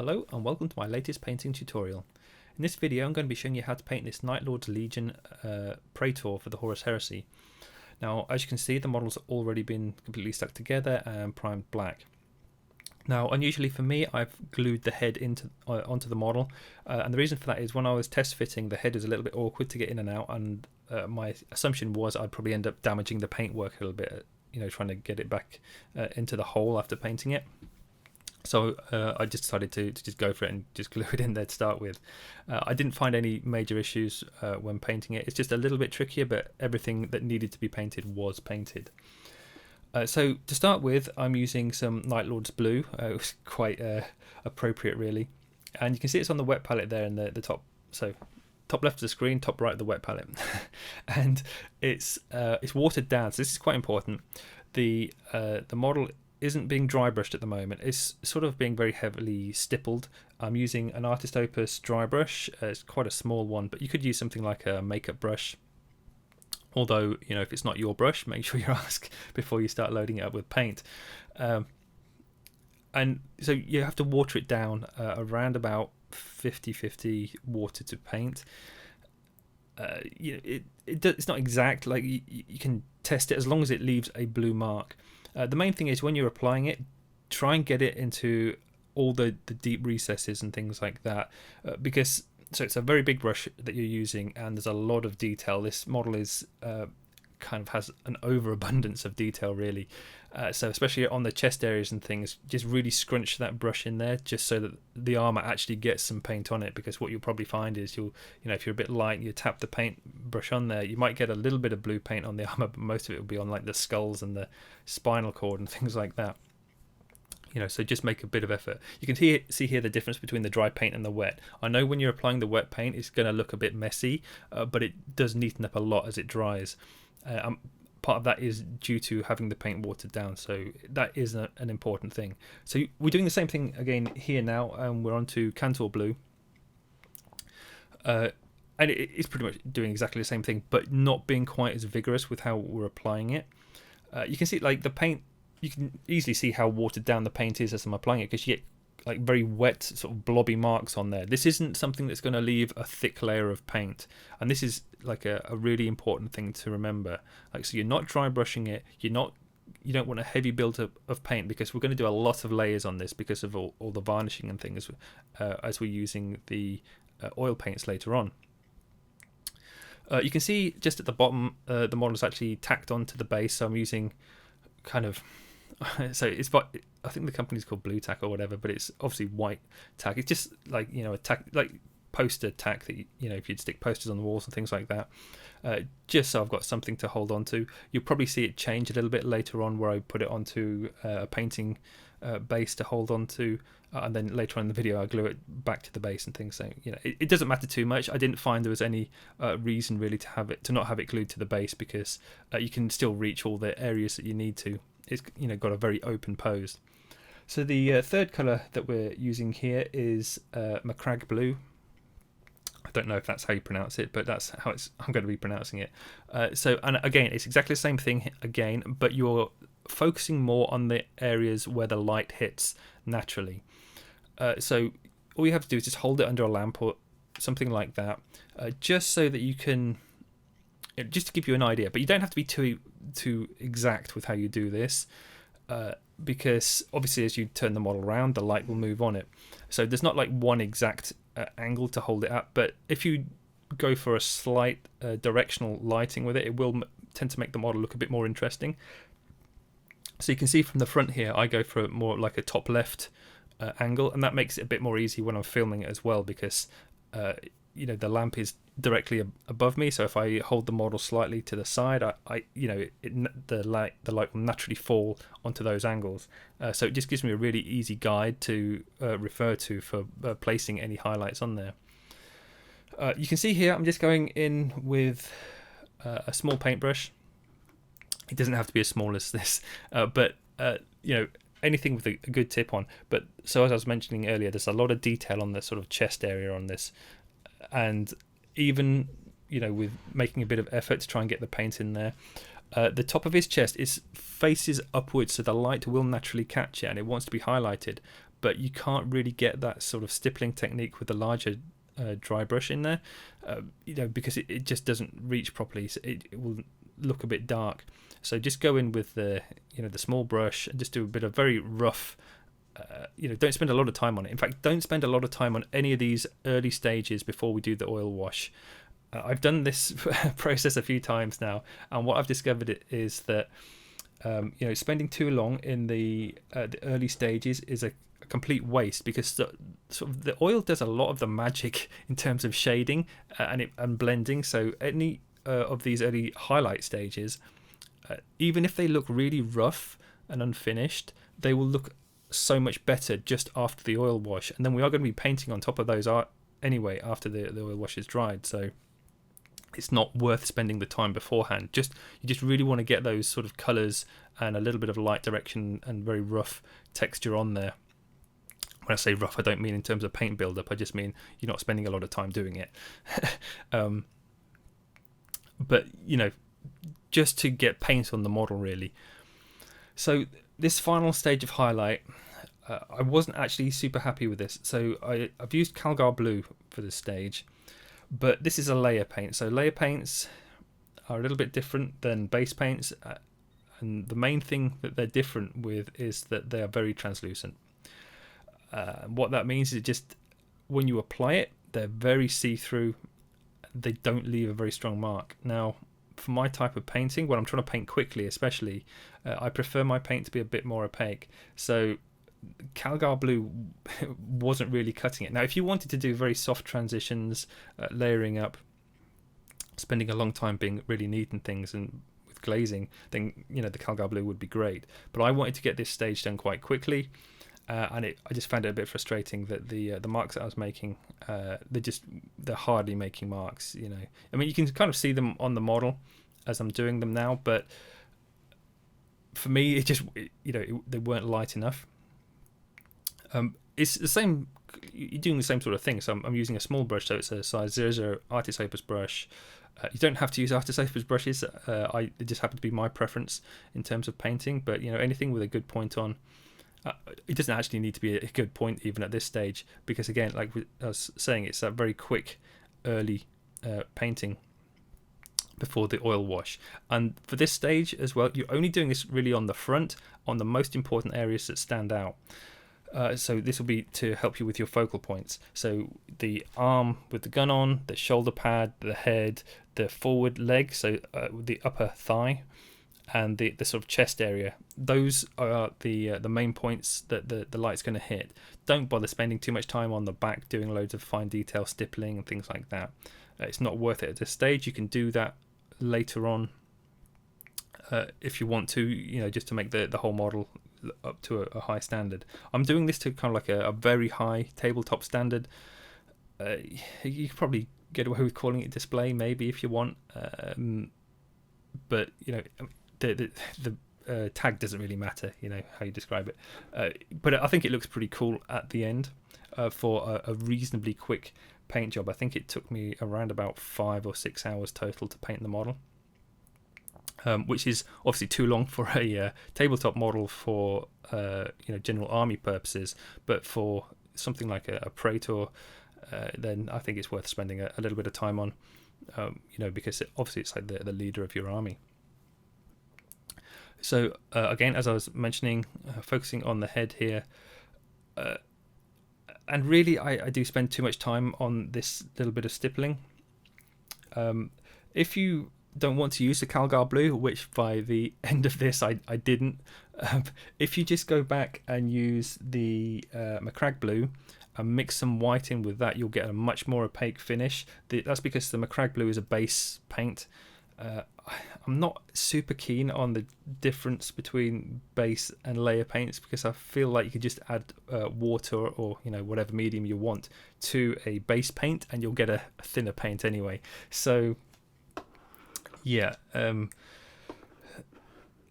Hello and welcome to my latest painting tutorial. In this video I'm going to be showing you how to paint this Night Lords Legion Praetor for the Horus Heresy. Now as you can see, the model's already been completely stuck together and primed black. Now unusually for me, I've glued the head onto the model, and the reason for that is when I was test fitting, the head is a little bit awkward to get in and out, and my assumption was I'd probably end up damaging the paintwork a little bit, trying to get it back into the hole after painting it. So I just decided to just go for it and just glue it in there to start with. I didn't find any major issues when painting it. It's just a little bit trickier, but everything that needed to be painted was painted. So to start with, I'm using some Night Lords blue. It was quite appropriate really. And you can see it's on the wet palette there in the top. So top left of the screen, top right of the wet palette. And it's watered down, so this is quite important. The model isn't being dry brushed at the moment. It's sort of being very heavily stippled. I'm using an Artist Opus dry brush. It's quite a small one, but you could use something like a makeup brush. Although, if it's not your brush, make sure you ask before you start loading it up with paint. And so you have to water it down around about 50-50 water to paint. It's not exact. Like you can test it as long as it leaves a blue mark. The main thing is when you're applying it, try and get it into all the deep recesses and things like that, because it's a very big brush that you're using and there's a lot of detail. This model is kind of has an overabundance of detail really, so especially on the chest areas and things, just really scrunch that brush in there just so that the armour actually gets some paint on it, because what you'll probably find is if you're a bit light and you tap the paint brush on there, you might get a little bit of blue paint on the armour, but most of it will be on like the skulls and the spinal cord and things like that. So just make a bit of effort. You can see here the difference between the dry paint and the wet. I know when you're applying the wet paint it's going to look a bit messy, but it does neaten up a lot as it dries. Part of that is due to having the paint watered down, so that is an important thing. So we're doing the same thing again here now, and we're on to Kantor blue. And it's pretty much doing exactly the same thing, but not being quite as vigorous with how we're applying it. You can see like the paint, you can easily see how watered down the paint is as I'm applying it, because you get like very wet sort of blobby marks on there. This isn't something that's going to leave a thick layer of paint, and this is like a really important thing to remember. Like, so you're not dry brushing it, you don't want a heavy build-up of paint, because we're going to do a lot of layers on this because of all the varnishing and things as we're using the oil paints later on. You can see just at the bottom the model is actually tacked onto the base, so I'm using kind of so I think the company's called Blue Tack or whatever, but it's obviously white tack. It's just like a tack, like poster tack that if you'd stick posters on the walls and things like that, just so I've got something to hold on to. You'll probably see it change a little bit later on, where I put it onto a painting base to hold on to, and then later on in the video I glue it back to the base and things. So it doesn't matter too much. I didn't find there was any reason really to not have it glued to the base, because you can still reach all the areas that you need to. It's got a very open pose. So the third colour that we're using here is Macragge blue. I don't know if that's how you pronounce it, but that's how I'm going to be pronouncing it. And again, it's exactly the same thing again, but you're focusing more on the areas where the light hits naturally. So all you have to do is just hold it under a lamp or something like that, just so that you can, just to give you an idea. But you don't have to be too exact with how you do this, because obviously as you turn the model around, the light will move on it. So there's not like one exact angle to hold it at, but if you go for a slight directional lighting with it, it will tend to make the model look a bit more interesting. So you can see from the front here, I go for more like a top left angle, and that makes it a bit more easy when I'm filming it as well, because the lamp is directly above me, so if I hold the model slightly to the side, the light will naturally fall onto those angles. So it just gives me a really easy guide to refer to for placing any highlights on there. You can see here I'm just going in with a small paintbrush. It doesn't have to be as small as this, but anything with a good tip on. But so as I was mentioning earlier, there's a lot of detail on the sort of chest area on this, and even with making a bit of effort to try and get the paint in there, the top of his chest faces upwards, so the light will naturally catch it and it wants to be highlighted. but you can't really get that sort of stippling technique with the larger dry brush in there, because it just doesn't reach properly. So it will look a bit dark. So just go in with the the small brush and just do a bit of very rough. Don't spend a lot of time on it. In fact, don't spend a lot of time on any of these early stages before we do the oil wash. I've done this process a few times now, and what I've discovered is that spending too long in the early stages is a complete waste, because the oil does a lot of the magic in terms of shading and blending. So any of these early highlight stages, even if they look really rough and unfinished, they will look so much better just after the oil wash. And then we are going to be painting on top of those anyway after the oil wash is dried. So it's not worth spending the time beforehand. You just really want to get those sort of colours and a little bit of light direction and very rough texture on there. When I say rough, I don't mean in terms of paint build-up. I just mean you're not spending a lot of time doing it. But just to get paint on the model, really. So this final stage of highlight, I wasn't actually super happy with this. So I've used Calgar blue for this stage, but this is a layer paint. So layer paints are a little bit different than base paints, and the main thing that they're different with is that they are very translucent. What that means is just when you apply it, they're very see-through. They don't leave a very strong mark. Now, for my type of painting, when I'm trying to paint quickly especially, I prefer my paint to be a bit more opaque. So Calgar blue wasn't really cutting it. Now, if you wanted to do very soft transitions, layering up, spending a long time being really neat and things, and with glazing, then the Calgar blue would be great. But I wanted to get this stage done quite quickly. I just found it a bit frustrating that the marks that I was making, they're hardly making marks. I mean, you can kind of see them on the model as I'm doing them now, but for me, it just they weren't light enough. It's the same. You're doing the same sort of thing. So I'm using a small brush, so it's a size 00 Artist Opus brush. You don't have to use Artist Opus brushes. It just happened to be my preference in terms of painting. But anything with a good point on. It doesn't actually need to be a good point even at this stage, because again, like I was saying, it's a very quick early painting before the oil wash. And for this stage as well, you're only doing this really on the front, on the most important areas that stand out. So this will be to help you with your focal points. So the arm with the gun on, the shoulder pad, the head, the forward leg, so the upper thigh, and the sort of chest area. Those are the main points that the light's going to hit. Don't bother spending too much time on the back doing loads of fine detail stippling and things like that. It's not worth it at this stage. You can do that later on if you want to, just to make the whole model up to a high standard. I'm doing this to kind of like a very high tabletop standard. You could probably get away with calling it display maybe if you want, but the tag doesn't really matter, how you describe it. But I think it looks pretty cool at the end for a reasonably quick paint job. I think it took me around about 5 or 6 hours total to paint the model, which is obviously too long for a tabletop model for general army purposes. But for something like a Praetor, then I think it's worth spending a little bit of time on, because obviously it's like the leader of your army. So again, as I was mentioning, focusing on the head here, and really I do spend too much time on this little bit of stippling. If you don't want to use the Calgar blue, which by the end of this I didn't, if you just go back and use the Macragge blue and mix some white in with that, you'll get a much more opaque finish. That's because the Macragge blue is a base paint. I'm not super keen on the difference between base and layer paints, because I feel like you could just add water or whatever medium you want to a base paint and you'll get a thinner paint anyway. So yeah, I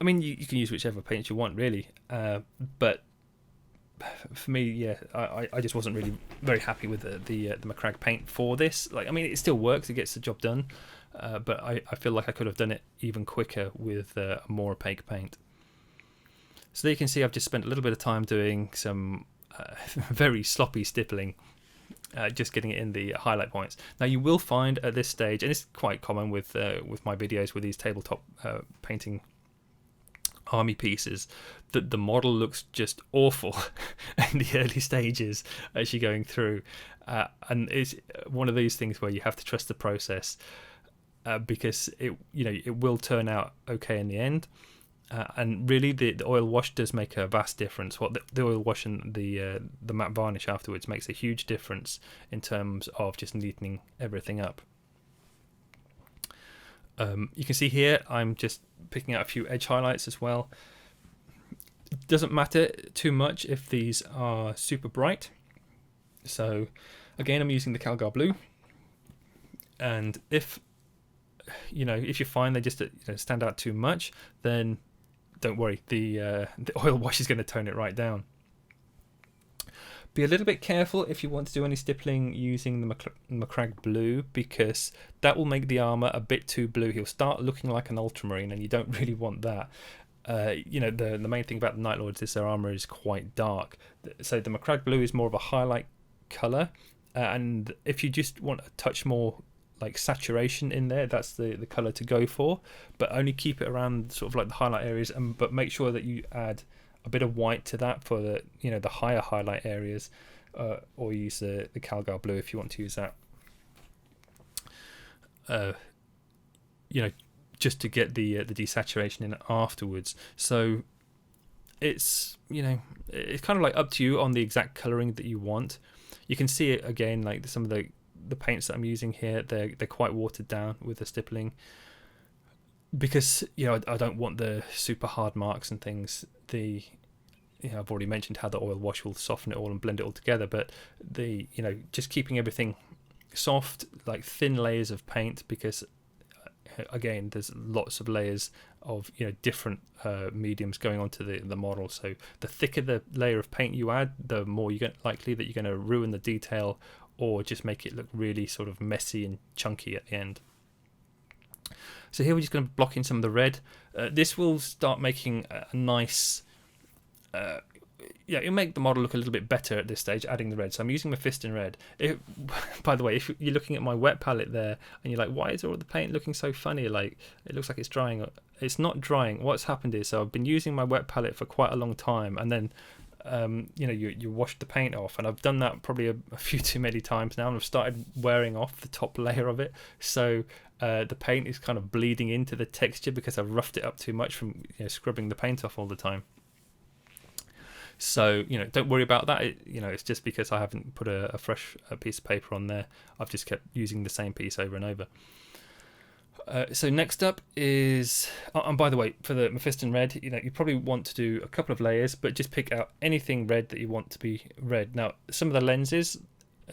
mean you can use whichever paint you want really, but for me, yeah, I just wasn't really very happy with the Macragge paint for this. I mean, it still works, it gets the job done. But I feel like I could have done it even quicker with a more opaque paint. So there you can see I've just spent a little bit of time doing some very sloppy stippling, just getting it in the highlight points. Now you will find at this stage, and it's quite common with my videos with these tabletop painting army pieces, that the model looks just awful in the early stages as you're going through, and it's one of these things where you have to trust the process, because it will turn out okay in the end. And really, the oil wash does make a vast difference. What the oil wash and the matte varnish afterwards makes a huge difference in terms of just neatening everything up. You can see here I'm just picking out a few edge highlights as well. It doesn't matter too much if these are super bright. So again, I'm using the Calgar blue, and if you find they just stand out too much, then don't worry, the oil wash is going to tone it right down. Be a little bit careful if you want to do any stippling using the Macragge blue, because that will make the armour a bit too blue. He'll start looking like an ultramarine, and you don't really want that. The main thing about the Night Lords is their armour is quite dark. So the Macragge blue is more of a highlight colour, and if you just want a touch more like saturation in there, that's the colour to go for, but only keep it around sort of like the highlight areas, but make sure that you add a bit of white to that for the higher highlight areas, or use the Calgar blue if you want to use that, just to get the desaturation in afterwards. So it's it's kind of like up to you on the exact colouring that you want. You can see it again, like some of the paints that I'm using here, they're quite watered down with the stippling, because I don't want the super hard marks and things. I've already mentioned how the oil wash will soften it all and blend it all together, but just keeping everything soft, like thin layers of paint, because again, there's lots of layers of different mediums going onto the model. So the thicker the layer of paint you add, the more you're likely that you're going to ruin the detail or just make it look really sort of messy and chunky at the end. So here we're just going to block in some of the red. This will start making a nice it'll make the model look a little bit better at this stage, adding the red. So I'm using Mephiston red. By the way, if you're looking at my wet palette there and you're like, why is all the paint looking so funny, like it looks like it's drying? It's not drying. What's happened is, so I've been using my wet palette for quite a long time, and then you wash the paint off, and I've done that probably a few too many times now, and I've started wearing off the top layer of it, so the paint is kind of bleeding into the texture because I've roughed it up too much from scrubbing the paint off all the time. So don't worry about that. It's just because I haven't put a fresh piece of paper on there. I've just kept using the same piece over and over. So next up is, and by the way, for the Mephiston red, you probably want to do a couple of layers, but just pick out anything red that you want to be red. Now, some of the lenses,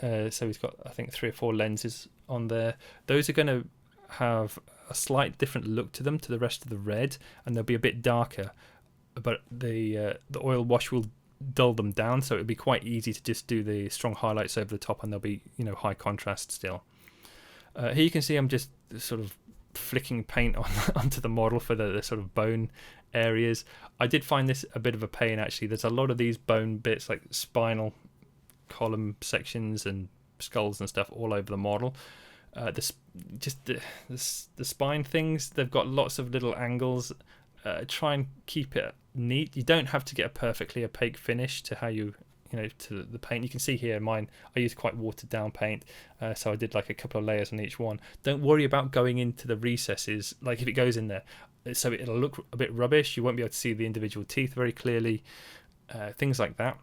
so he's got I think 3 or 4 lenses on there. Those are going to have a slight different look to them to the rest of the red, and they'll be a bit darker. But the oil wash will dull them down, so it'll be quite easy to just do the strong highlights over the top, and they'll be high contrast still. Here you can see I'm just sort of flicking paint onto the model for the sort of bone areas. I did find this a bit of a pain actually. There's a lot of these bone bits, like spinal column sections and skulls and stuff all over the model. The spine things, they've got lots of little angles. Try and keep it neat. You don't have to get a perfectly opaque finish to how to the paint. You can see here mine, I use quite watered down paint, so I did like a couple of layers on each one. Don't worry about going into the recesses, like if it goes in there, so it'll look a bit rubbish. You won't be able to see the individual teeth very clearly, things like that.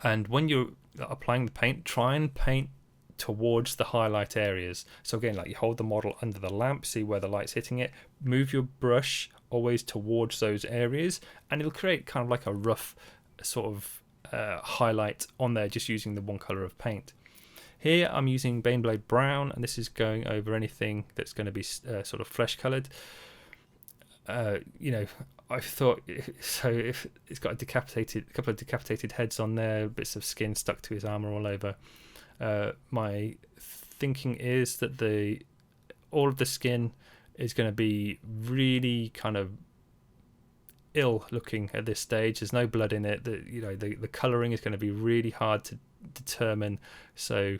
And when you're applying the paint, try and paint towards the highlight areas. So again, like you hold the model under the lamp, see where the light's hitting it, move your brush always towards those areas, and it'll create kind of like a rough sort of highlight on there just using the one color of paint. Here I'm using Baneblade brown, and this is going over anything that's going to be sort of flesh colored. I thought, so if it's got a couple of decapitated heads on there, bits of skin stuck to his armor all over. My thinking is that all of the skin is going to be really kind of ill looking at this stage. There's no blood in it. The colouring is going to be really hard to determine. So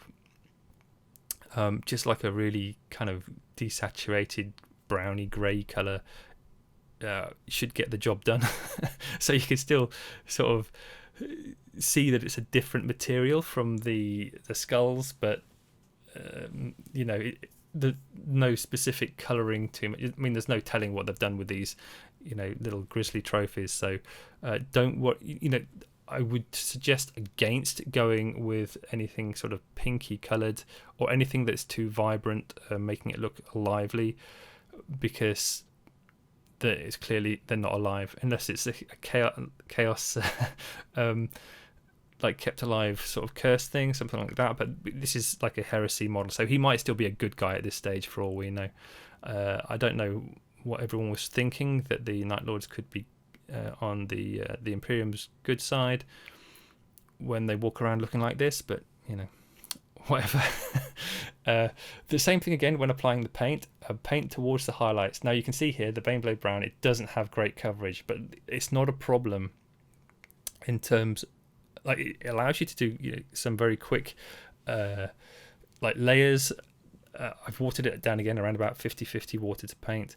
just like a really kind of desaturated browny grey colour should get the job done. So you can still sort of see that it's a different material from the skulls, but no specific colouring to it. I mean, there's no telling what they've done with these little grisly trophies. So don't what I would suggest against going with anything sort of pinky coloured or anything that's too vibrant, making it look lively, because it's clearly they're not alive unless it's a chaos like kept alive sort of curse thing, something like that. But this is like a heresy model, so he might still be a good guy at this stage for all we know. I don't know what everyone was thinking, that the Night Lords could be on the Imperium's good side when they walk around looking like this, but whatever. The same thing again when applying the paint. Paint towards the highlights. Now you can see here the Baneblade Brown, it doesn't have great coverage, but it's not a problem in terms, like, it allows you to do some very quick like layers. I've watered it down again around about 50-50 water to paint.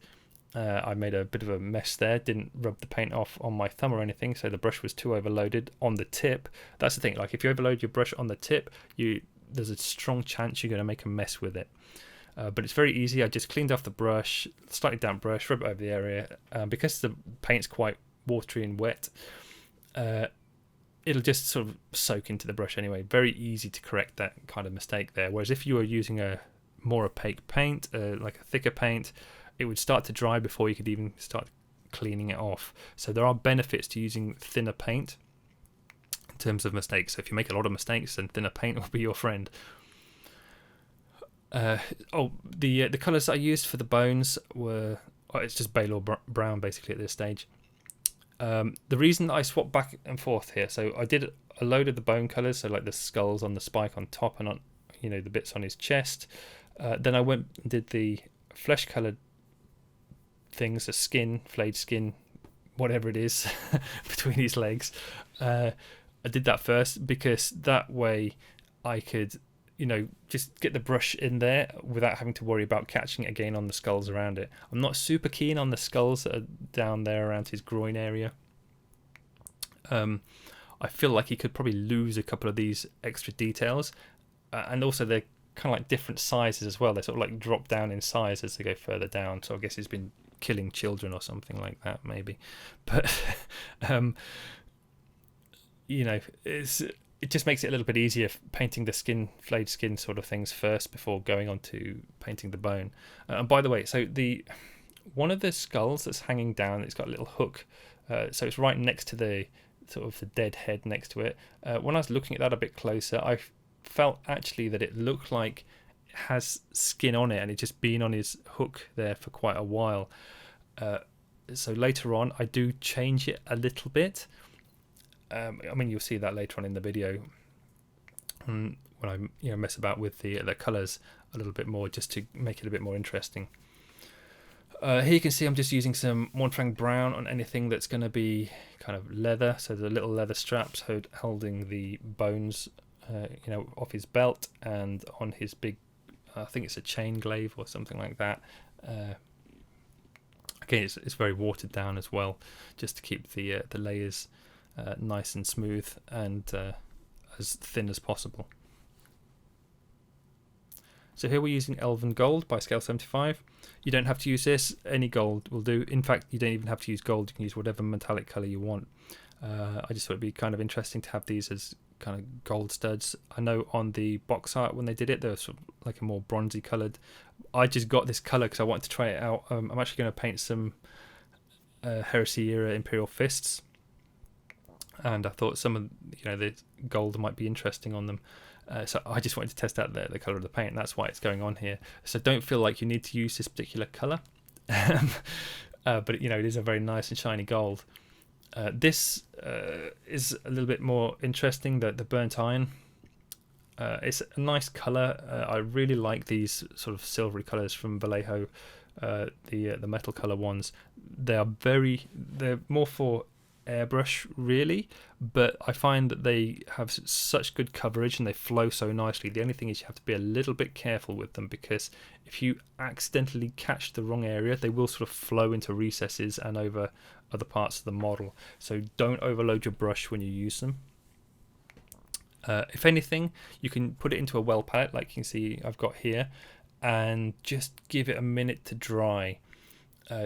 I made a bit of a mess there, didn't rub the paint off on my thumb or anything, so the brush was too overloaded on the tip. That's the thing, like if you overload your brush on the tip, there's a strong chance you're going to make a mess with it. But it's very easy. I just cleaned off the brush, slightly damp brush, rub it over the area. Because the paint's quite watery and wet, it'll just sort of soak into the brush anyway. Very easy to correct that kind of mistake there. Whereas if you were using a more opaque paint, like a thicker paint, it would start to dry before you could even start cleaning it off. So there are benefits to using thinner paint in terms of mistakes. So if you make a lot of mistakes, then thinner paint will be your friend. The colours I used for the bones were it's just Balor brown basically at this stage. The reason that I swapped back and forth here, so I did a load of the bone colours, so like the skulls on the spike on top and on the bits on his chest. Then I went and did the flesh coloured things, the skin, flayed skin, whatever it is, between his legs. I did that first because that way I could just get the brush in there without having to worry about catching it again on the skulls around it. I'm not super keen on the skulls that are down there around his groin area. I feel like he could probably lose a couple of these extra details, and also they're kind of like different sizes as well. They sort of like drop down in size as they go further down, so I guess he's been killing children or something like that maybe. But it just makes it a little bit easier painting the skin, flayed skin sort of things first before going on to painting the bone. And by the way, so one of the skulls that's hanging down, it's got a little hook, so it's right next to the sort of the dead head next to it. When I was looking at that a bit closer, I felt actually that it looked like it has skin on it, and it's just been on his hook there for quite a while. So later on, I do change it a little bit. I mean, you'll see that later on in the video when I mess about with the colours a little bit more, just to make it a bit more interesting. Here you can see I'm just using some Mournfang brown on anything that's going to be kind of leather, so the little leather straps holding the bones off his belt, and on his big, I think it's a chain glaive or something like that. Again, it's very watered down as well, just to keep the layers nice and smooth and as thin as possible. So here we're using Elven Gold by Scale 75. You don't have to use this, any gold will do. In fact, you don't even have to use gold, you can use whatever metallic colour you want. I just thought it'd be kind of interesting to have these as kind of gold studs. I know on the box art when they did it, they were sort of like a more bronzy coloured. I just got this colour because I wanted to try it out. I'm actually going to paint some Heresy era Imperial fists, and I thought some of the gold might be interesting on them. So I just wanted to test out the colour of the paint, and that's why it's going on here. So don't feel like you need to use this particular colour, but it is a very nice and shiny gold. This is a little bit more interesting, the burnt iron. It's a nice colour. I really like these sort of silvery colours from Vallejo. the metal color ones. They're more for airbrush really, but I find that they have such good coverage and they flow so nicely. The only thing is you have to be a little bit careful with them, because if you accidentally catch the wrong area, they will sort of flow into recesses and over other parts of the model. So don't overload your brush when you use them. If anything, you can put it into a well palette like you can see I've got here, and just give it a minute to dry.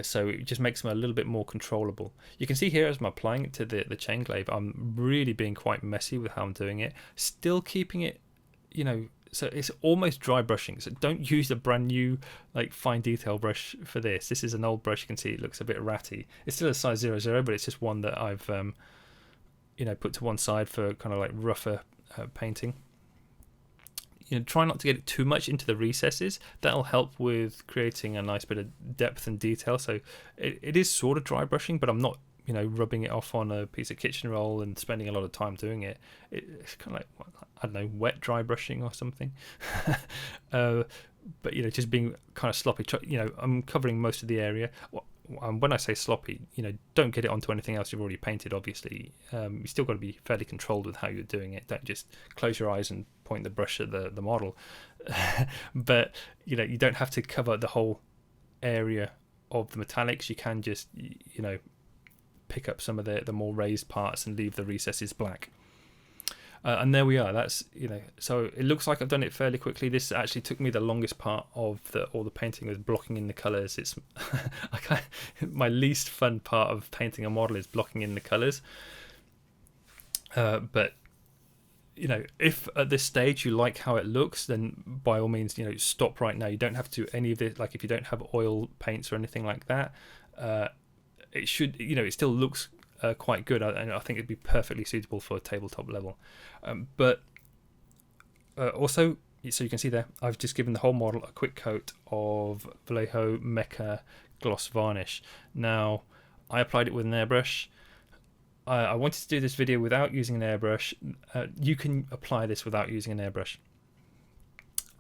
So it just makes them a little bit more controllable. You can see here as I'm applying it to the chain glaive, I'm really being quite messy with how I'm doing it. Still keeping it, so it's almost dry brushing. So don't use a brand new like fine detail brush for this. This is an old brush. You can see it looks a bit ratty. It's still a size 00, but it's just one that I've put to one side for kind of like rougher painting. Try not to get it too much into the recesses. That'll help with creating a nice bit of depth and detail. So it is sort of dry brushing, but I'm not, rubbing it off on a piece of kitchen roll and spending a lot of time doing it. It's kind of like, I don't know, wet dry brushing or something. But, just being kind of sloppy. I'm covering most of the area. When I say sloppy, don't get it onto anything else you've already painted, obviously. You still got to be fairly controlled with how you're doing it. Don't just close your eyes and point the brush at the model. But, you don't have to cover the whole area of the metallics. You can just, pick up some of the more raised parts and leave the recesses black. And there we are. That's so it looks like I've done it fairly quickly. This actually took me the longest part of all the painting was blocking in the colours. It's my least fun part of painting a model is blocking in the colours. But if at this stage you like how it looks, then by all means stop right now. You don't have to do any of this. Like if you don't have oil paints or anything like that, it should it still looks quite good, and I think it'd be perfectly suitable for a tabletop level. But also, so you can see there, I've just given the whole model a quick coat of Vallejo Mecha gloss varnish. Now, I applied it with an airbrush. I wanted to do this video without using an airbrush. You can apply this without using an airbrush.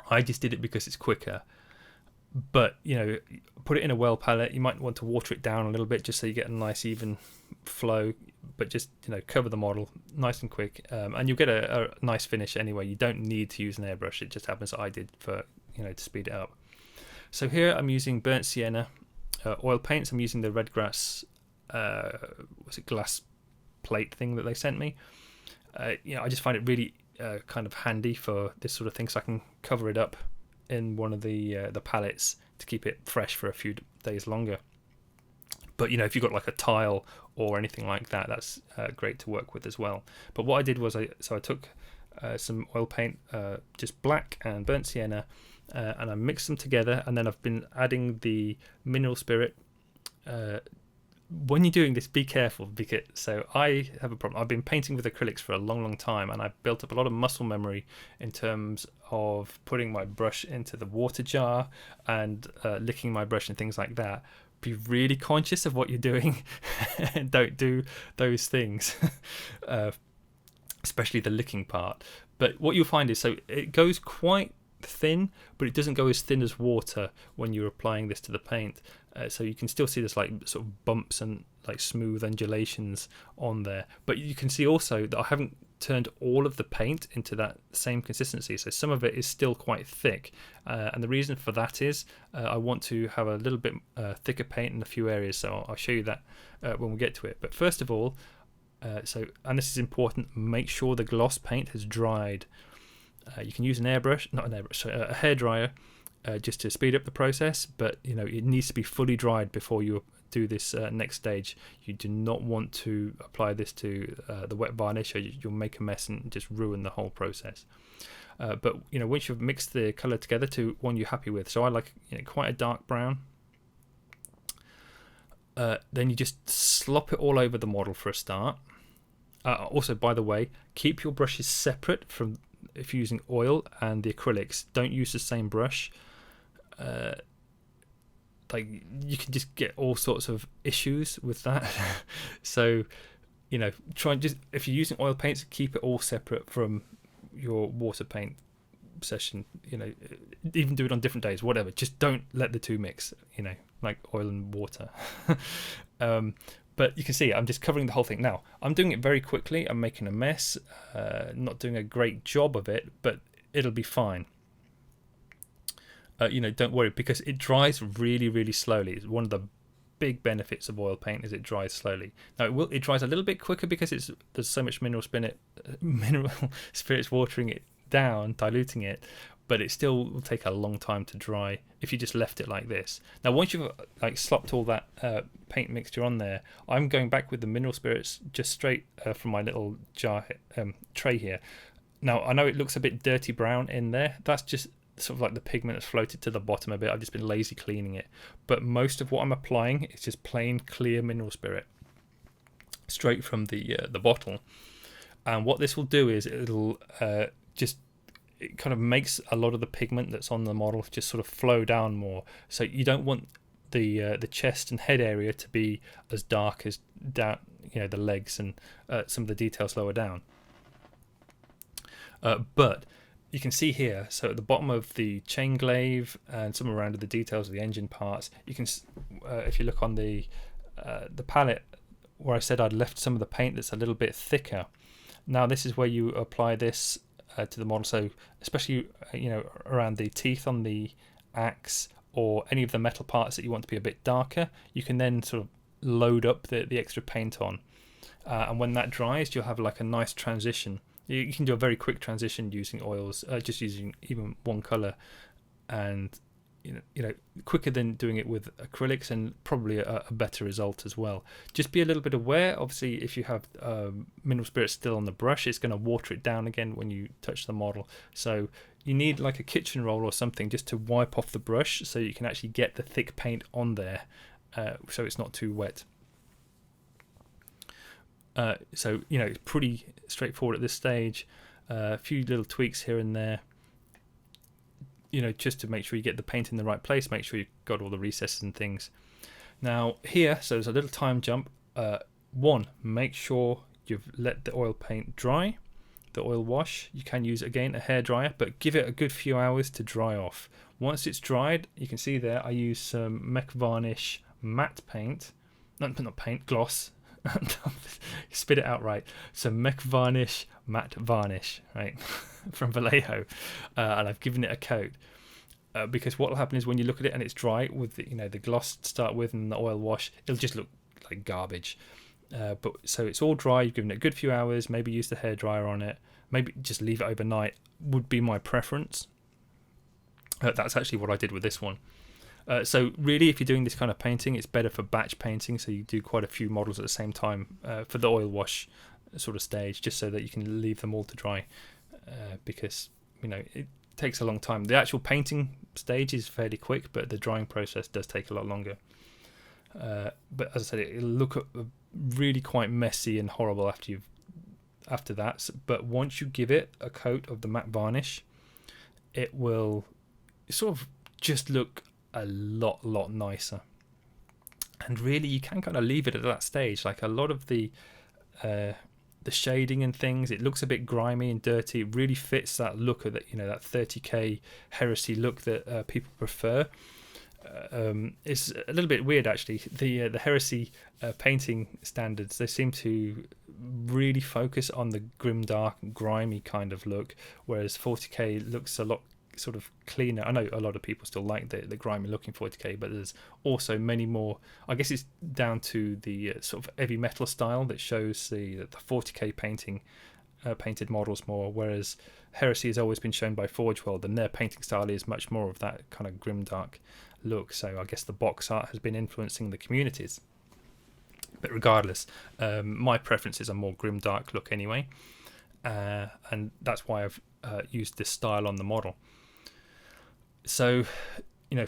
I just did it because it's quicker. But put it in a well palette. You might want to water it down a little bit just so you get a nice even flow, but just cover the model nice and quick, and you'll get a nice finish anyway. You don't need to use an airbrush. It just happens that I did for to speed it up. So here I'm using burnt sienna oil paints. I'm using the red grass glass plate thing that they sent me. I just find it really kind of handy for this sort of thing, so I can cover it up in one of the palettes to keep it fresh for a few days longer. But if you've got like a tile or anything like that, that's great to work with as well. But what I did was I took some oil paint, just black and burnt sienna, and I mixed them together, and then I've been adding the mineral spirit. When you're doing this, be careful, because I have a problem. I've been painting with acrylics for a long time, and I've built up a lot of muscle memory in terms of putting my brush into the water jar and licking my brush and things like that. Be really conscious of what you're doing and don't do those things, especially the licking part. But what you'll find is, so it goes quite thin, but it doesn't go as thin as water when you're applying this to the paint. So you can still see this like sort of bumps and like smooth undulations on there. But you can see also that I haven't turned all of the paint into that same consistency. So some of it is still quite thick. And the reason for that is I want to have a little bit thicker paint in a few areas. So I'll show you that when we get to it. But first of all, and this is important, make sure the gloss paint has dried. You can use a hairdryer just to speed up the process, but it needs to be fully dried before you do this next stage. You do not want to apply this to the wet varnish, or you'll make a mess and just ruin the whole process. But once you've mixed the colour together to one you're happy with, so I like quite a dark brown, then you just slop it all over the model for a start. Also, by the way, keep your brushes separate from if you're using oil and the acrylics. Don't use the same brush. Like you can just get all sorts of issues with that. So try and just, if you're using oil paints, keep it all separate from your water paint session, even do it on different days, whatever. Just don't let the two mix, like oil and water. But you can see I'm just covering the whole thing. Now, I'm doing it very quickly. I'm making a mess, not doing a great job of it, but it'll be fine. Don't worry, because it dries really, really slowly. It's one of the big benefits of oil paint is it dries slowly. Now, it dries a little bit quicker because there's so much mineral spirits watering it down, diluting it, but it still will take a long time to dry if you just left it like this. Now, once you've slopped all that paint mixture on there, I'm going back with the mineral spirits just straight from my little jar tray here. Now, I know it looks a bit dirty brown in there. That's just sort of like the pigment that's floated to the bottom a bit. I've just been lazy cleaning it. But most of what I'm applying is just plain clear mineral spirit straight from the bottle. And what this will do is it'll it kind of makes a lot of the pigment that's on the model just sort of flow down more. So you don't want the chest and head area to be as dark as down, the legs and some of the details lower down. But you can see here, so at the bottom of the chain glaive and some around the details of the engine parts, you can, if you look on the palette where I said I'd left some of the paint that's a little bit thicker. Now this is where you apply this to the model. So especially around the teeth on the axe or any of the metal parts that you want to be a bit darker, you can then sort of load up the extra paint on, and when that dries, you'll have like a nice transition. You can do a very quick transition using oils, just using even one color, and quicker than doing it with acrylics, and probably a better result as well. Just be a little bit aware. Obviously, if you have mineral spirits still on the brush, it's going to water it down again when you touch the model. So you need like a kitchen roll or something just to wipe off the brush, so you can actually get the thick paint on there, so it's not too wet. So it's pretty straightforward at this stage. A few little tweaks here and there, just to make sure you get the paint in the right place, make sure you've got all the recesses and things. Now here, so there's a little time jump. One, make sure you've let the oil paint dry, the oil wash. You can use, again, a hairdryer, but give it a good few hours to dry off. Once it's dried, you can see there, I use some Mecha Varnish matte paint, not paint, gloss. Spit it out right. So Mecha Varnish matte varnish, right, from Vallejo, and I've given it a coat because what will happen is when you look at it and it's dry with the gloss to start with and the oil wash, it'll just look like garbage. But so it's all dry. You've given it a good few hours. Maybe use the hairdryer on it. Maybe just leave it overnight would be my preference. That's actually what I did with this one. So really, if you're doing this kind of painting, it's better for batch painting, so you do quite a few models at the same time for the oil wash sort of stage, just so that you can leave them all to dry, because it takes a long time. The actual painting stage is fairly quick, but the drying process does take a lot longer. But as I said, it'll look really quite messy and horrible after that. But once you give it a coat of the matte varnish, it will sort of just look a lot nicer. And really, you can kind of leave it at that stage. Like a lot of the shading and things, it looks a bit grimy and dirty. It really fits that look of that that 30k heresy look that people prefer. It's a little bit weird actually. The heresy painting standards, they seem to really focus on the grimdark, grimy kind of look, whereas 40k looks a lot sort of cleaner. I know a lot of people still like the grimy looking 40k, but there's also many more. I guess it's down to the sort of heavy metal style that shows the 40k painted models more, whereas Heresy has always been shown by Forge World, and their painting style is much more of that kind of grimdark look. So I guess the box art has been influencing the communities. But regardless, my preference is a more grimdark look anyway, and that's why I've used this style on the model. So,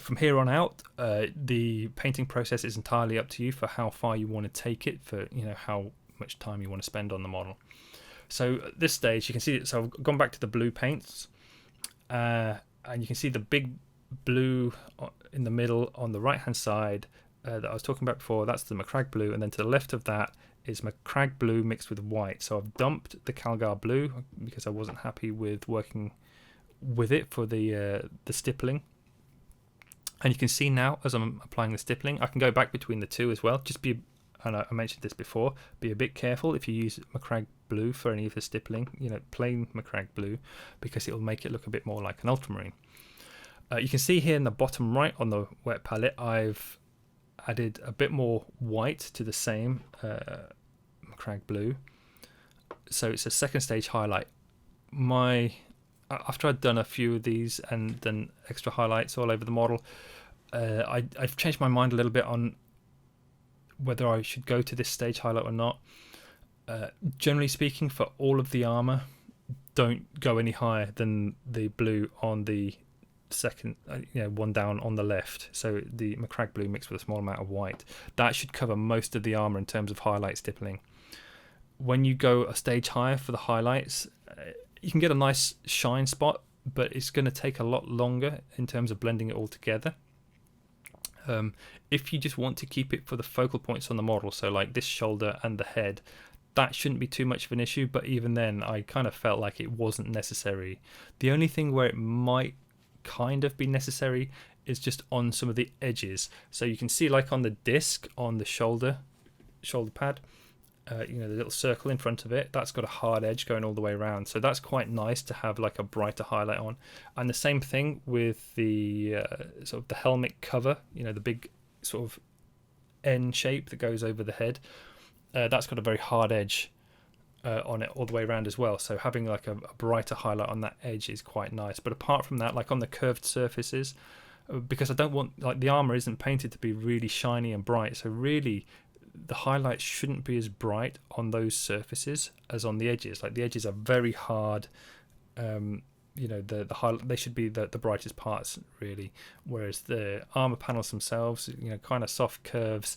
from here on out, the painting process is entirely up to you for how far you want to take it, for how much time you want to spend on the model. So at this stage, you can see it. So I've gone back to the blue paints, and you can see the big blue in the middle on the right-hand side that I was talking about before. That's the Macragge blue, and then to the left of that is Macragge blue mixed with white. So I've dumped the Calgar blue because I wasn't happy with working with it for the stippling. And you can see now, as I'm applying the stippling, I can go back between the two as well. Just be, and I mentioned this before, be a bit careful if you use Macragge blue for any of the stippling, plain Macragge blue, because it will make it look a bit more like an ultramarine. You can see here in the bottom right on the wet palette, I've added a bit more white to the same Macragge blue. So it's a second stage highlight. After I'd done a few of these and done extra highlights all over the model, I've changed my mind a little bit on whether I should go to this stage highlight or not. Generally speaking, for all of the armour, don't go any higher than the blue on the second, one down on the left. So the Macragge blue mixed with a small amount of white. That should cover most of the armour in terms of highlight stippling. When you go a stage higher for the highlights, you can get a nice shine spot, but it's going to take a lot longer in terms of blending it all together. If you just want to keep it for the focal points on the model, so like this shoulder and the head, that shouldn't be too much of an issue, but even then I kind of felt like it wasn't necessary. The only thing where it might kind of be necessary is just on some of the edges. So you can see, like on the disc on the shoulder pad, the little circle in front of it, that's got a hard edge going all the way around, so that's quite nice to have like a brighter highlight on. And the same thing with the sort of the helmet cover, the big sort of N shape that goes over the head, that's got a very hard edge on it all the way around as well, so having like a brighter highlight on that edge is quite nice. But apart from that, like on the curved surfaces, because I don't want, like, the armor isn't painted to be really shiny and bright, so really the highlights shouldn't be as bright on those surfaces as on the edges. Like the edges are very hard, the highlight, they should be the brightest parts really, whereas the armor panels themselves, kind of soft curves,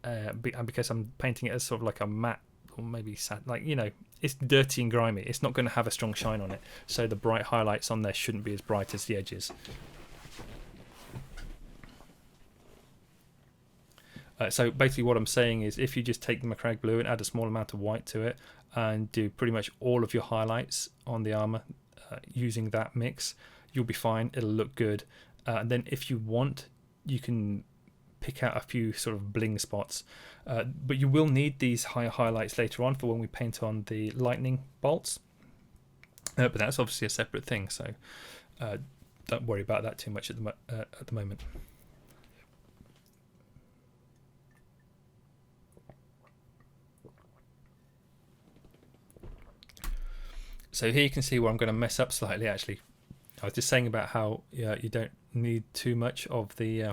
and because I'm painting it as sort of like a matte, or maybe it's dirty and grimy, it's not going to have a strong shine on it, so the bright highlights on there shouldn't be as bright as the edges. So basically what I'm saying is, if you just take the Macragge blue and add a small amount of white to it and do pretty much all of your highlights on the armour using that mix, you'll be fine, it'll look good. And then if you want, you can pick out a few sort of bling spots, but you will need these higher highlights later on for when we paint on the lightning bolts, but that's obviously a separate thing, so don't worry about that too much at the moment. So here you can see where I'm going to mess up slightly. Actually, I was just saying about how you don't need too much of the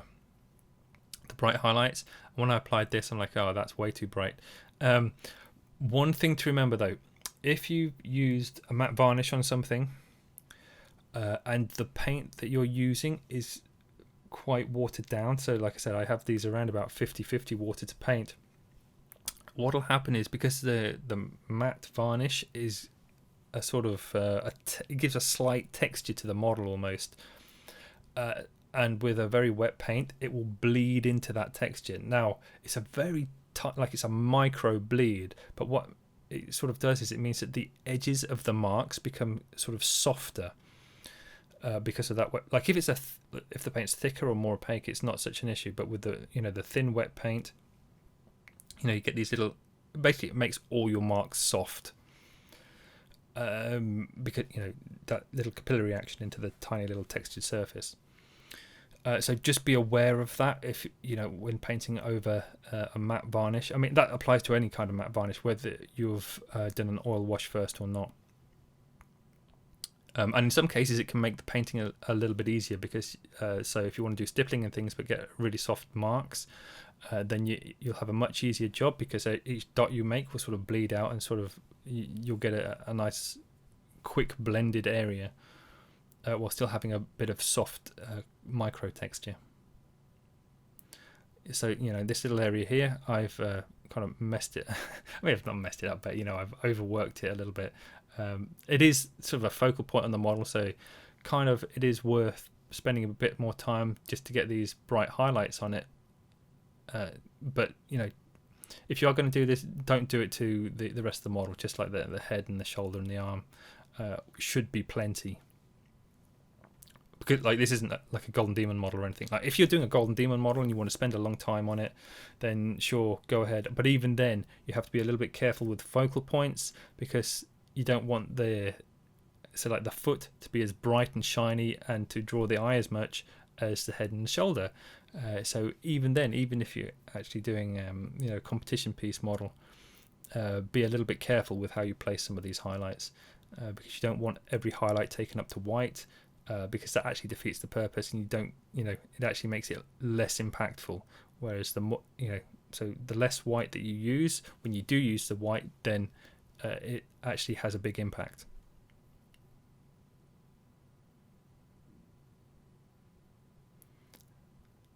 bright highlights. When I applied this, I'm like, oh, that's way too bright. One thing to remember though, if you used a matte varnish on something and the paint that you're using is quite watered down, so like I said, I have these around about 50-50 water to paint, what'll happen is, because the matte varnish is a sort of it gives a slight texture to the model almost, and with a very wet paint it will bleed into that texture. Now it's a very it's a micro bleed, but what it sort of does is it means that the edges of the marks become sort of softer because of that wet. Like if the paint's thicker or more opaque, it's not such an issue, but with the the thin wet paint, you get these little, basically it makes all your marks soft. Because that little capillary action into the tiny little textured surface. So just be aware of that if when painting over a matte varnish. I mean, that applies to any kind of matte varnish, whether you've done an oil wash first or not. And in some cases it can make the painting a little bit easier, because so if you want to do stippling and things but get really soft marks, then you'll have a much easier job, because each dot you make will sort of bleed out, and sort of you'll get a nice quick blended area while still having a bit of soft micro texture. So this little area here, I've kind of messed it. I mean, I've not messed it up, but I've overworked it a little bit. It is sort of a focal point on the model, so kind of it is worth spending a bit more time just to get these bright highlights on it. But if you are going to do this, don't do it to the rest of the model. Just like the head and the shoulder and the arm should be plenty. because like this isn't like a Golden Demon model or anything. Like if you're doing a Golden Demon model and you want to spend a long time on it, then sure, go ahead. But even then, you have to be a little bit careful with focal points, because you don't want the foot to be as bright and shiny and to draw the eye as much as the head and the shoulder. So even then, even if you're actually doing a competition piece model, be a little bit careful with how you place some of these highlights, because you don't want every highlight taken up to white, because that actually defeats the purpose, and you don't, it actually makes it less impactful. Whereas so the less white that you use, when you do use the white, then it actually has a big impact.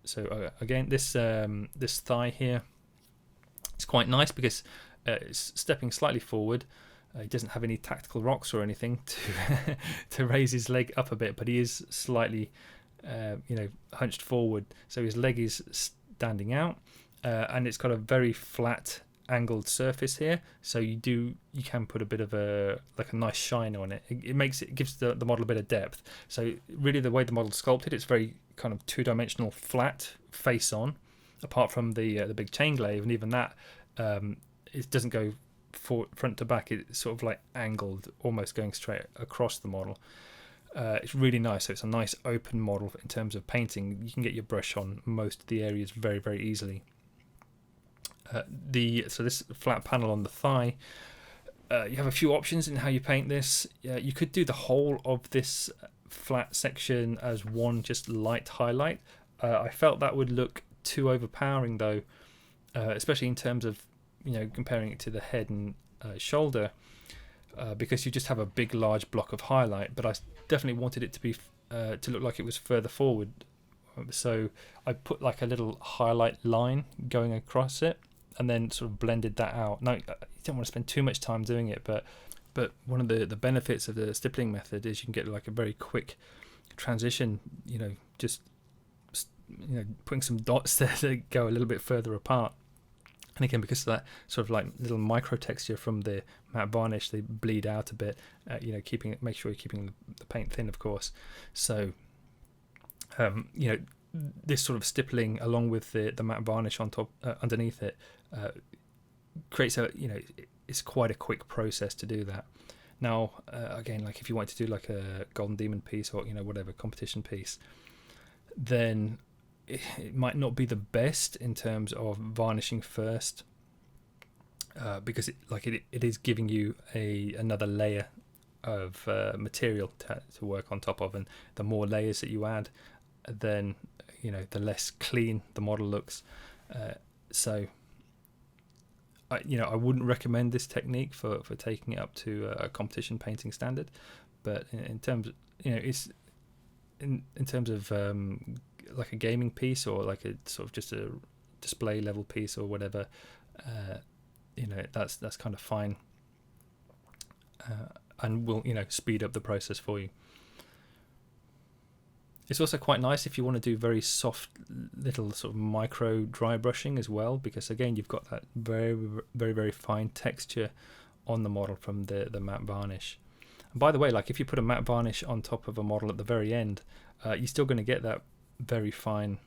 So again, this thigh here, it's quite nice because it's stepping slightly forward. He doesn't have any tactical rocks or anything to raise his leg up a bit, but he is slightly hunched forward, so his leg is standing out, and it's got a very flat angled surface here, so you can put a bit of a nice shine on it. It gives the model a bit of depth. So really, the way the model's sculpted, it's very kind of two-dimensional, flat face on, apart from the big chain glaive, and even that it doesn't go front to back. It's sort of like angled, almost going straight across the model. It's really nice. So it's a nice open model in terms of painting. You can get your brush on most of the areas very, very easily. So this flat panel on the thigh, you have a few options in how you paint this. You could do the whole of this flat section as one just light highlight. I felt that would look too overpowering though, especially in terms of comparing it to the head and shoulder, because you just have a big large block of highlight. But I definitely wanted it to be to look like it was further forward, so I put like a little highlight line going across it, and then sort of blended that out. Now, you don't want to spend too much time doing it, but one of the benefits of the stippling method is you can get like a very quick transition, just putting some dots there that go a little bit further apart. And again, because of that sort of like little micro texture from the matte varnish, they bleed out a bit, make sure you're keeping the paint thin, of course. So this sort of stippling along with the matte varnish on top, underneath it, creates it's quite a quick process to do that. Now, again, like if you want to do like a Golden Demon piece or whatever competition piece, then it might not be the best in terms of varnishing first, because it is giving you another layer of material to work on top of, and the more layers that you add, then the less clean the model looks. So I wouldn't recommend this technique for taking it up to a competition painting standard, but in terms of, it's in terms of like a gaming piece or like a sort of just a display level piece or whatever, that's kind of fine, and will speed up the process for you. It's also quite nice if you want to do very soft little sort of micro dry brushing as well, because again you've got that very, very, very fine texture on the model from the matte varnish. And by the way, like if you put a matte varnish on top of a model at the very end, you're still going to get that very fine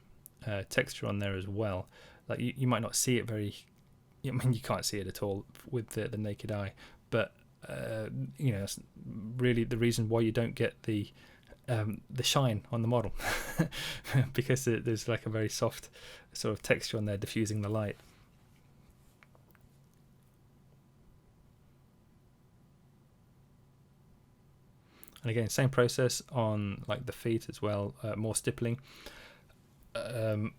texture on there as well. Like you might not see it you can't see it at all with the naked eye, but that's really the reason why you don't get the shine on the model, because there's like a very soft sort of texture on there diffusing the light. And again, same process on like the feet as well, more stippling. So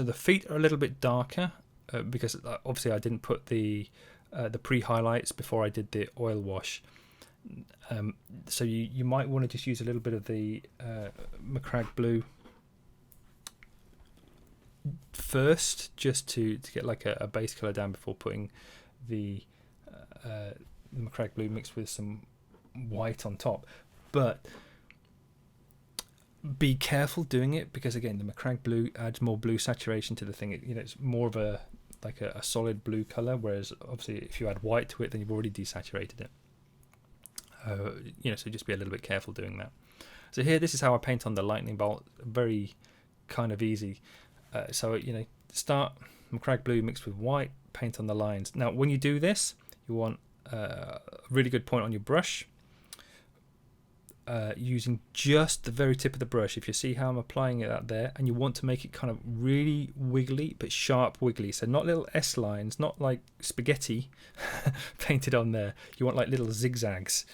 the feet are a little bit darker, because obviously I didn't put the pre-highlights before I did the oil wash. So you might want to just use a little bit of the Macragge blue first, just to get like a base colour down before putting the Macragge blue mixed with some white on top. But be careful doing it, because again the Macragge blue adds more blue saturation to the thing. It's more of a solid blue colour, whereas obviously if you add white to it, then you've already desaturated it. So just be a little bit careful doing that. So here, this is how I paint on the lightning bolt. Very kind of easy. So, start Macragge blue mixed with white, paint on the lines. Now, when you do this, you want a really good point on your brush, using just the very tip of the brush. If you see how I'm applying it out there, and you want to make it kind of really wiggly, but sharp wiggly. So not little S lines, not like spaghetti painted on there. You want like little zigzags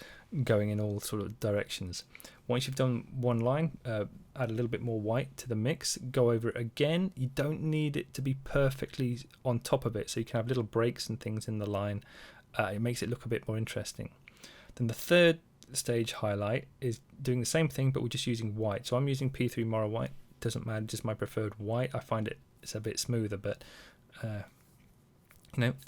going in all sort of directions. Once you've done one line, add a little bit more white to the mix, go over it again. You don't need it to be perfectly on top of it, so you can have little breaks and things in the line. It makes it look a bit more interesting. Then the third stage highlight is doing the same thing, but we're just using white. So I'm using P3 Morrow White. Doesn't matter, just my preferred white. I find it's a bit smoother, but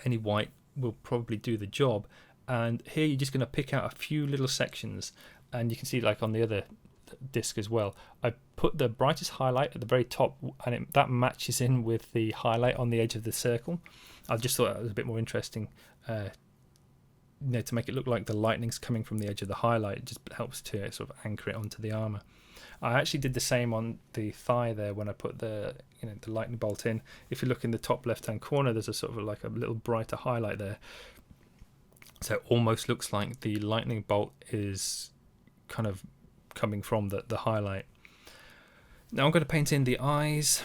any white will probably do the job. And here you're just going to pick out a few little sections, and you can see like on the other disc as well, I put the brightest highlight at the very top, and that matches in with the highlight on the edge of the circle. I just thought that was a bit more interesting, to make it look like the lightning's coming from the edge of the highlight. It just helps to sort of anchor it onto the armor. I actually did the same on the thigh there when I put the lightning bolt in. If you look in the top left hand corner, there's a sort of like a little brighter highlight there. So it almost looks like the lightning bolt is kind of coming from the highlight. Now I'm going to paint in the eyes.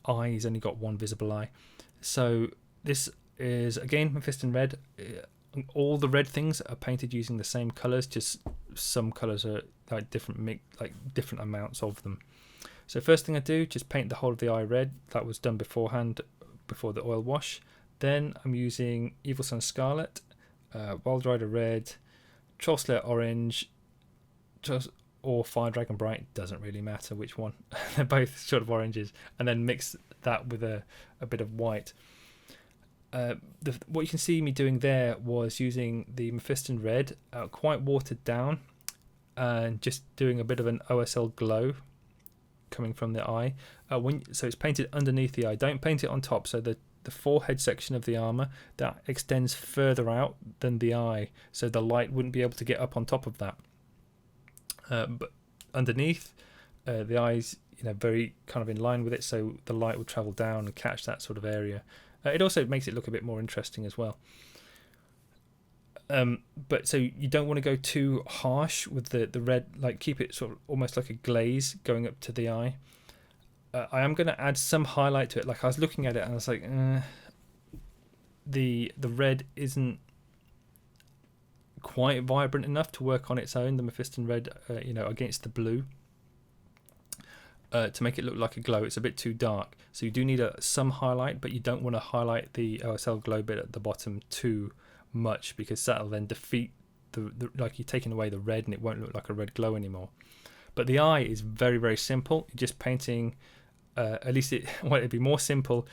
Eyes only got one visible eye. So this is again Mephiston red. All the red things are painted using the same colours, just some colours are like different amounts of them. So first thing I do, just paint the whole of the eye red. That was done beforehand, before the oil wash. Then I'm using Evil Sunz Scarlet, Wild Rider red, Trollslayer orange, or Firedragon bright, doesn't really matter which one. They're both sort of oranges, and then mix that with a bit of white. What you can see me doing there was using the Mephiston red, quite watered down, and just doing a bit of an OSL glow coming from the eye. So it's painted underneath the eye. Don't paint it on top. So the forehead section of the armor, that extends further out than the eye, so the light wouldn't be able to get up on top of that. But underneath, the eye's very kind of in line with it, so the light will travel down and catch that sort of area. It also makes it look a bit more interesting as well. But so you don't want to go too harsh with the red, like keep it sort of almost like a glaze going up to the eye. I am going to add some highlight to it. Like I was looking at it and I was like, the red isn't quite vibrant enough to work on its own, the Mephiston red, against the blue. To make it look like a glow, it's a bit too dark. So you do need some highlight, but you don't want to highlight the OSL glow bit at the bottom too much, because that'll then defeat like you're taking away the red and it won't look like a red glow anymore. But the eye is very, very simple. You're just painting, at least it'd be more simple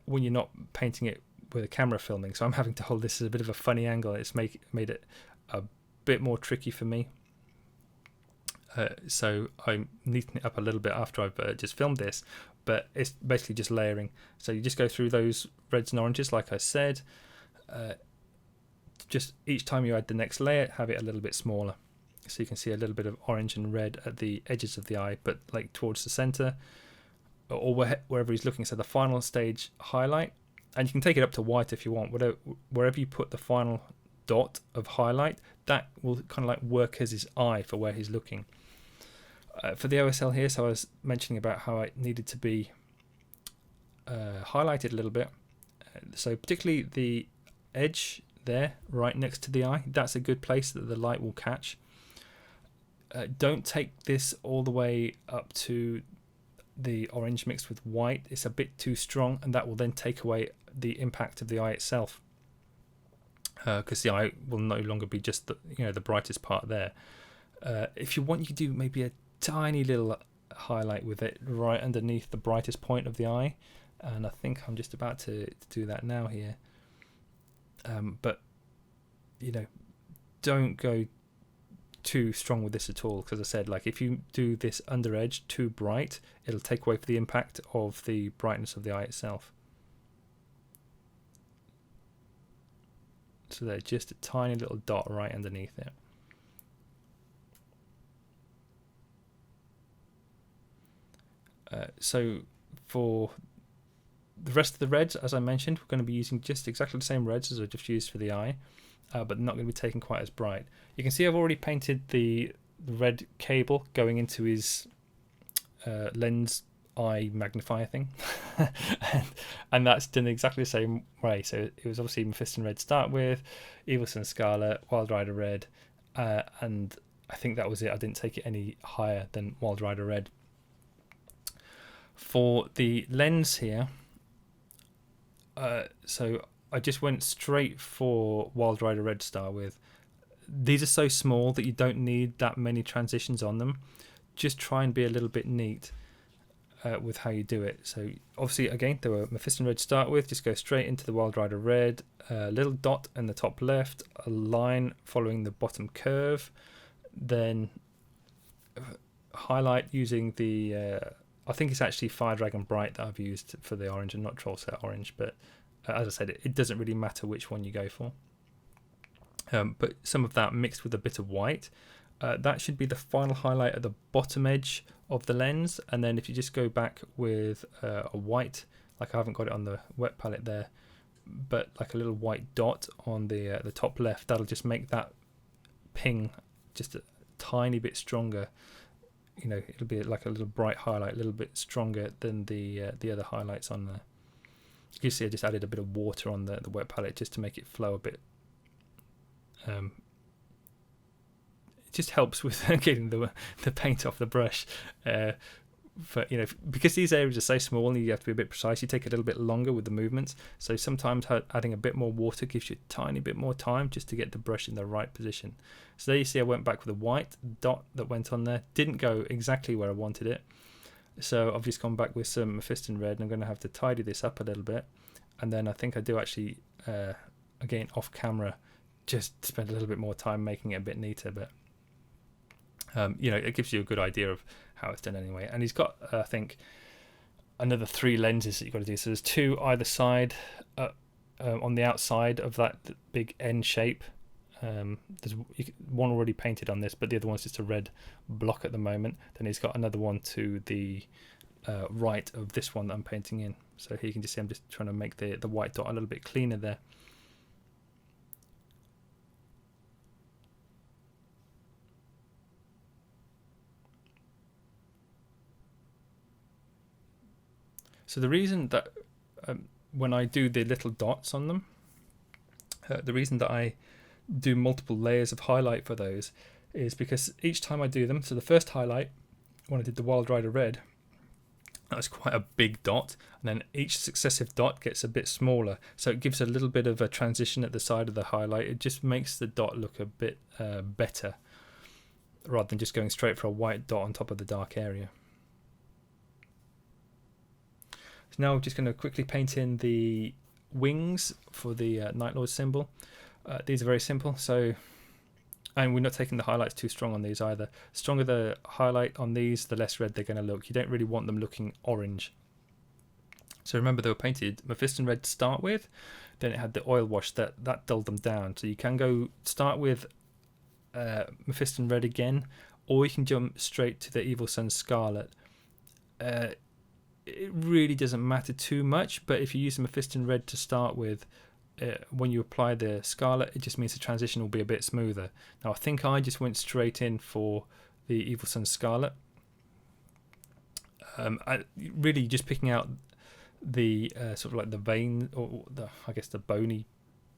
when you're not painting it with a camera filming. So I'm having to hold this as a bit of a funny angle. It's made it a bit more tricky for me. So I'm neatening it up a little bit after I've just filmed this, but it's basically just layering. So you just go through those reds and oranges, like I said. Just each time you add the next layer, have it a little bit smaller. So you can see a little bit of orange and red at the edges of the eye, but like towards the center or wherever he's looking. So the final stage highlight, and you can take it up to white if you want. Wherever you put the final dot of highlight, that will kind of like work as his eye for where he's looking. For the OSL here, so I was mentioning about how it needed to be highlighted a little bit. So particularly the edge there, right next to the eye, that's a good place that the light will catch. Don't take this all the way up to the orange mixed with white. It's a bit too strong, and that will then take away the impact of the eye itself, because the eye will no longer be just the brightest part there. If you want, you can do maybe a tiny little highlight with it right underneath the brightest point of the eye, and I think I'm just about to do that now here. But don't go too strong with this at all, because as I said, like if you do this under edge too bright, it'll take away from the impact of the brightness of the eye itself. So there's just a tiny little dot right underneath it. So for the rest of the reds, as I mentioned, we're going to be using just exactly the same reds as I just used for the eye, but not going to be taken quite as bright. You can see I've already painted the red cable going into his lens eye magnifier thing, and that's done exactly the same way. So it was obviously Mephiston red to start with, Evil Sunz Scarlet, Wild Rider red, and I think that was it. I didn't take it any higher than Wild Rider red. For the lens here, so I just went straight for Wild Rider red to start with. These are so small that you don't need that many transitions on them. Just try and be a little bit neat with how you do it. So obviously, again, there were Mephiston red to start with. Just go straight into the Wild Rider red, a little dot in the top left, a line following the bottom curve, then highlight using the I think it's actually Firedragon Bright that I've used for the orange and not Troll Set Orange, but as I said, it doesn't really matter which one you go for. But some of that mixed with a bit of white, that should be the final highlight at the bottom edge of the lens. And then if you just go back with a white, like I haven't got it on the wet palette there, but like a little white dot on the top left, that'll just make that ping just a tiny bit stronger. You know, it'll be like a little bright highlight, a little bit stronger than the other highlights on there. You can see I just added a bit of water on the wet palette just to make it flow a bit. It just helps with getting the paint off the brush. But you know, because these areas are so small and you have to be a bit precise, you take a little bit longer with the movements. So sometimes adding a bit more water gives you a tiny bit more time just to get the brush in the right position. So there you see I went back with a white dot that went on there. Didn't go exactly where I wanted it. So I've just gone back with some Mephiston red and I'm going to have to tidy this up a little bit. And then I think I do actually, again, off camera, just spend a little bit more time making it a bit neater. But, you know, it gives you a good idea of how it's done anyway. And he's got, I think, another 3 lenses that you've got to do. So there's 2 either side on the outside of that big N shape. There's one already painted on this, but the other one's just a red block at the moment. Then he's got another one to the right of this one that I'm painting in. So here you can just see I'm just trying to make the white dot a little bit cleaner there. So the reason that when I do the little dots on them, the reason that I do multiple layers of highlight for those is because each time I do them, so the first highlight, when I did the Wild Rider red, that was quite a big dot, and then each successive dot gets a bit smaller, so it gives a little bit of a transition at the side of the highlight. It just makes the dot look a bit better, rather than just going straight for a white dot on top of the dark area. So now I'm just going to quickly paint in the wings for the Night Lords symbol. These are very simple, so, and we're not taking the highlights too strong on these either. The stronger the highlight on these, the less red they're going to look. You don't really want them looking orange. So remember, they were painted Mephiston red to start with, then it had the oil wash that dulled them down. So you can go start with Mephiston red again, or you can jump straight to the Evil Sunz Scarlet. It really doesn't matter too much, but if you use the Mephiston red to start with, when you apply the Scarlet, it just means the transition will be a bit smoother. Now I think I just went straight in for the Evil Sunz Scarlet. Really just picking out the sort of like the vein, or I guess the bony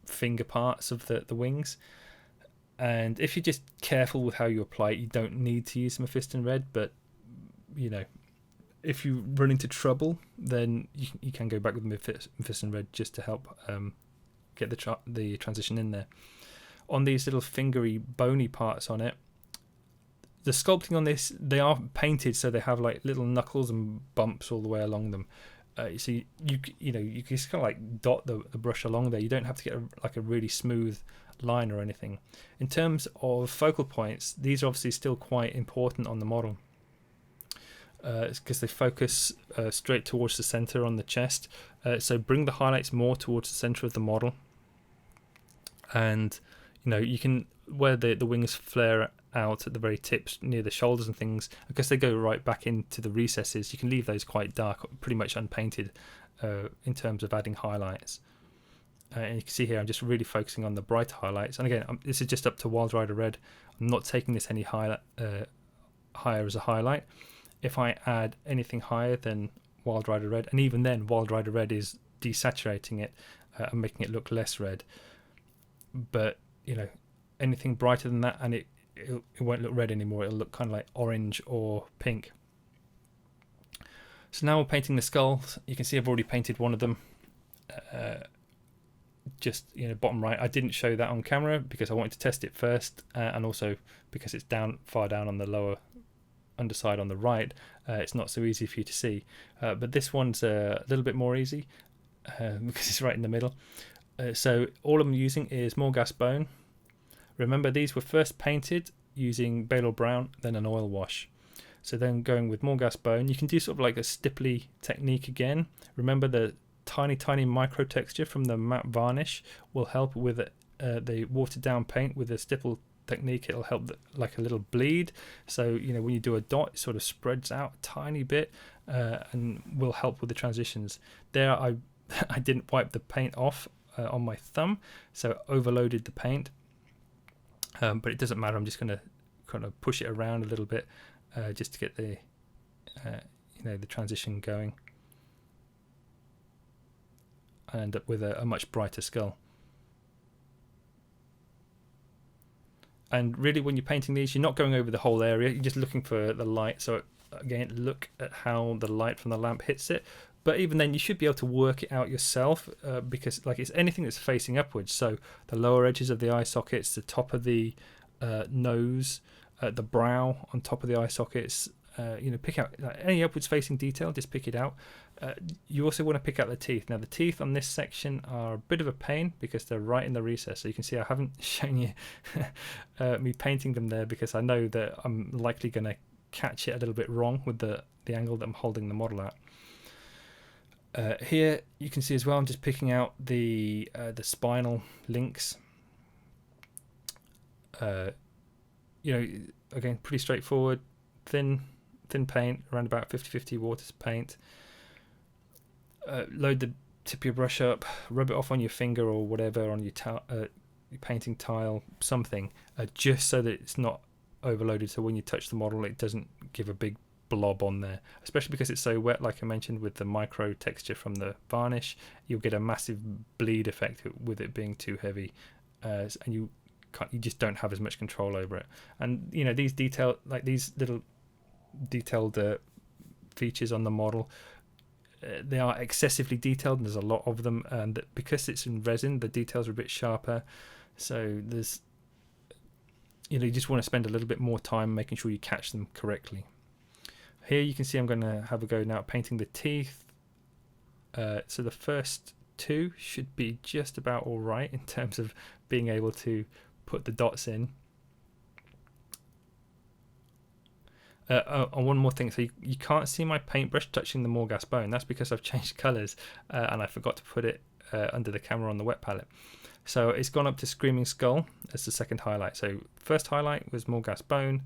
finger parts of the wings. And if you're just careful with how you apply it, you don't need to use Mephiston red, but you know, if you run into trouble, then you can go back with Mephiston red just to help get the transition in there. On these little fingery bony parts on it, the sculpting on this, they are painted so they have like little knuckles and bumps all the way along them. So you know you can just kind of like dot the brush along there. You don't have to get like a really smooth line or anything. In terms of focal points, these are obviously still quite important on the model, because they focus straight towards the center on the chest. So bring the highlights more towards the center of the model, and you know you can, where the wings flare out at the very tips near the shoulders and things, because they go right back into the recesses, you can leave those quite dark, pretty much unpainted in terms of adding highlights. And you can see here I'm just really focusing on the brighter highlights, and again this is just up to Wild Rider Red. I'm not taking this any higher as a highlight. If I add anything higher than Wild Rider Red, and even then Wild Rider Red is desaturating it and making it look less red, but you know, anything brighter than that and it won't look red anymore, it'll look kind of like orange or pink. So now we're painting the skulls. You can see I've already painted one of them, just, you know, bottom right. I didn't show that on camera because I wanted to test it first, and also because it's far down on the lower underside on the right, it's not so easy for you to see, but this one's a little bit more easy because it's right in the middle. So all I'm using is Morghast Bone. Remember, these were first painted using Balor Brown, then an oil wash. So then going with Morghast Bone, you can do sort of like a stipply technique again. Remember, the tiny micro texture from the matte varnish will help with the watered down paint. With the stipple technique, it'll help like a little bleed. So, you know, when you do a dot, it sort of spreads out a tiny bit and will help with the transitions. There, I didn't wipe the paint off on my thumb, so it overloaded the paint. But it doesn't matter. I'm just going to kind of push it around a little bit just to get the you know, the transition going, and end up with a much brighter skull. And really, when you're painting these, you're not going over the whole area. You're just looking for the light. So again, look at how the light from the lamp hits it. But even then, you should be able to work it out yourself because, like, it's anything that's facing upwards. So the lower edges of the eye sockets, the top of the nose, the brow on top of the eye sockets. You know, pick out any upwards facing detail. Just pick it out. You also want to pick out the teeth. Now, the teeth on this section are a bit of a pain because they're right in the recess. So you can see I haven't shown you me painting them there because I know that I'm likely going to catch it a little bit wrong with the angle that I'm holding the model at. Here you can see as well, I'm just picking out the spinal links. You know, again, pretty straightforward. Thin paint, around about 50-50 water paint. Load the tip of your brush up, rub it off on your finger or whatever, on your painting tile, something, just so that it's not overloaded, so when you touch the model it doesn't give a big blob on there, especially because it's so wet. Like I mentioned, with the micro texture from the varnish, you'll get a massive bleed effect with it being too heavy, and you just don't have as much control over it. And you know, these these little detailed features on the model, they are excessively detailed, and there's a lot of them, and because it's in resin, the details are a bit sharper. So there's, you know, you just want to spend a little bit more time making sure you catch them correctly. Here you can see I'm going to have a go now at painting the teeth. So the first two should be just about all right in terms of being able to put the dots in. And one more thing, so you can't see my paintbrush touching the Morghast Bone. That's because I've changed colours and I forgot to put it under the camera on the wet palette. So it's gone up to Screaming Skull as the second highlight. So first highlight was Morghast Bone,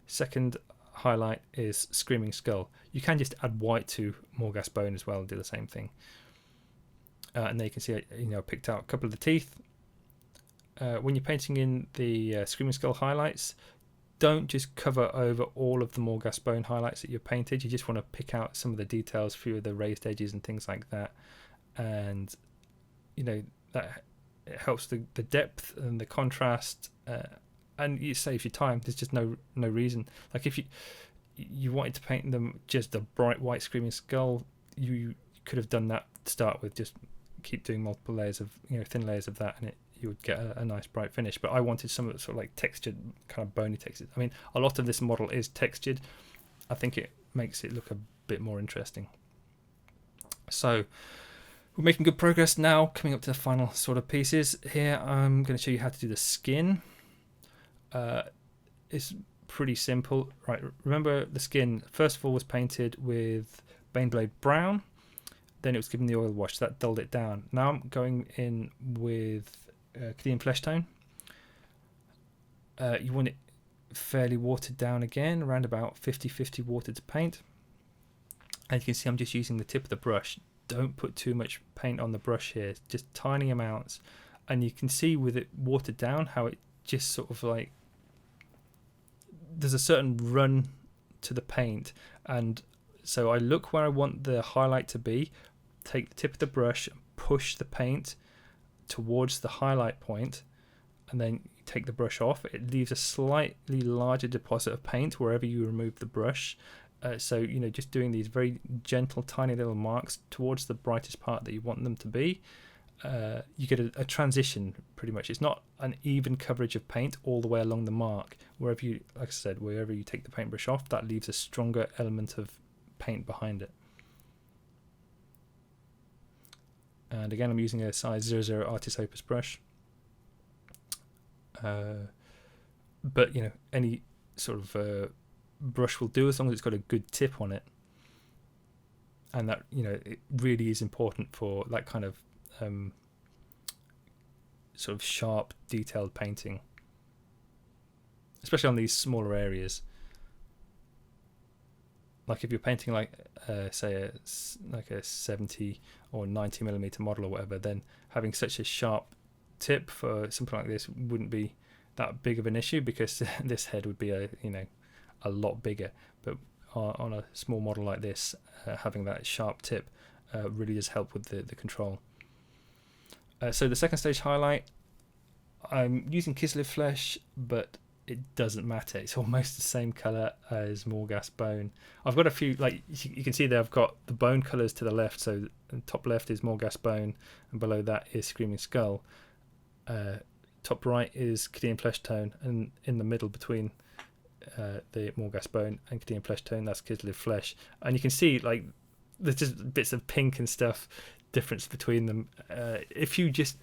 second highlight is Screaming Skull. You can just add white to Morghast Bone as well and do the same thing. And there you can see, you know, I picked out a couple of the teeth. When you're painting in the Screaming Skull highlights, don't just cover over all of the Morghast Bone highlights that you've painted. You just want to pick out some of the details, a few of the raised edges and things like that. And, you know, that it helps the depth and the contrast, and it saves you time. There's just no reason. Like if you wanted to paint them just a bright white Screaming Skull, you could have done that to start with. Just keep doing multiple layers of, you know, thin layers of that, and you would get a nice bright finish. But I wanted some of the sort of like textured, kind of bony textures. I mean, a lot of this model is textured. I think it makes it look a bit more interesting. So we're making good progress now, coming up to the final sort of pieces. Here I'm going to show you how to do the skin. It's pretty simple. Right, remember the skin first of all was painted with Baneblade Brown, then it was given the oil wash that dulled it down. Now I'm going in with Cadian Fleshtone. You want it fairly watered down again, around about 50-50 water to paint. And you can see I'm just using the tip of the brush. Don't put too much paint on the brush here, just tiny amounts. And you can see with it watered down how it just sort of like, there's a certain run to the paint. And so I look where I want the highlight to be, take the tip of the brush, push the paint towards the highlight point, and then take the brush off. It leaves a slightly larger deposit of paint wherever you remove the brush. So, you know, just doing these very gentle, tiny little marks towards the brightest part that you want them to be. You get a transition, pretty much. It's not an even coverage of paint all the way along the mark. Wherever you, like I said, wherever you take the paintbrush off, that leaves a stronger element of paint behind it. And again, I'm using a size 00 Artist Opus brush. But, you know, any sort of brush will do as long as it's got a good tip on it. And that, you know, it really is important for that kind of sort of sharp, detailed painting, especially on these smaller areas. Like if you're painting like say a 70 or 90 millimeter model or whatever, then having such a sharp tip for something like this wouldn't be that big of an issue, because this head would be a lot bigger. But on a small model like this, having that sharp tip really does help with the control. So the second stage highlight, I'm using Kislev Flesh, but it doesn't matter. It's almost the same colour as Morghast Bone. I've got a few, like you can see there, I've got the bone colours to the left. So the top left is Morghast Bone, and below that is Screaming Skull. Top right is Cadian Fleshtone, and in the middle between the Morghast Bone and Cadian Fleshtone, that's Kislev Flesh. And you can see like there's just bits of pink and stuff, difference between them. If you just